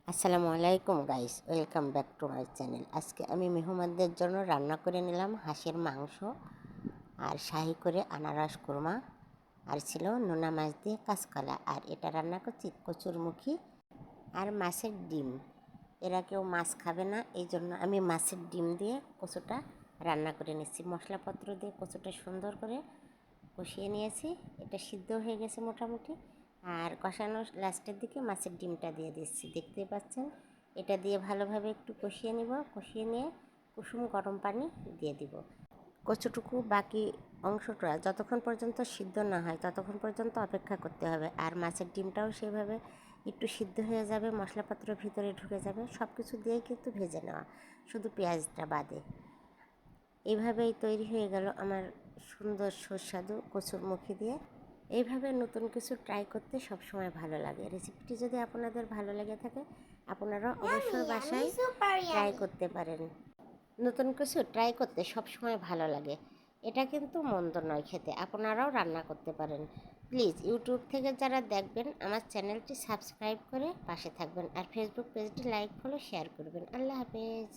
আসসালামু আলাইকুম guys, welcome back to my channel. আজকে আমি মেহমানদের জন্য রান্না করে নিলাম হাঁসের মাংস আর শাহি করে আনারস কোরমা, আর ছিল নোনা মাছ দিয়ে কাঁচকলা। আর এটা রান্না করছি কচুরমুখী আর মাছের ডিম। এরা কেউ মাছ খাবে না, এই জন্য আমি মাছের ডিম দিয়ে কচুটা রান্না করে নিচ্ছি। মশলাপত্র দিয়ে কচুটা সুন্দর করে কষিয়ে নিয়েছি। এটা সিদ্ধ হয়ে গেছে মোটামুটি। আর কষানোর লাস্টের দিকে মাছের ডিমটা দিয়ে দিচ্ছি, দেখতেই পাচ্ছেন। এটা দিয়ে ভালোভাবে একটু কষিয়ে নিব। কষিয়ে নিয়ে কুসুম গরম পানি দিয়ে দিব। কচুটুকু বাকি অংশটা যতক্ষণ পর্যন্ত সিদ্ধ না হয় ততক্ষণ পর্যন্ত অপেক্ষা করতে হবে। আর মাছের ডিমটাও সেভাবে একটু সিদ্ধ হয়ে যাবে, মশলাপত্র ভিতরে ঢুকে যাবে। সব কিছু দিয়েই কিন্তু ভেজে নেওয়া, শুধু পেঁয়াজটা বাদে। এইভাবেই তৈরি হয়ে গেল আমার সুন্দর সুস্বাদু কচুরমুখী দিয়ে। এইভাবে নতুন কিছু ট্রাই করতে সবসময় ভালো লাগে। রেসিপিটি যদি আপনাদের ভালো লেগে থাকে, আপনারা অবশ্যই বাসায় ট্রাই করতে পারেন। নতুন কিছু ট্রাই করতে সবসময় ভালো লাগে। এটা কিন্তু মন্দ নয় খেতে, আপনারাও রান্না করতে পারেন। প্লিজ ইউটিউব থেকে যারা দেখবেন আমার চ্যানেলটি সাবস্ক্রাইব করে পাশে থাকবেন, আর ফেসবুক পেজটি লাইক ফলো শেয়ার করবেন। আল্লাহ হাফেজ।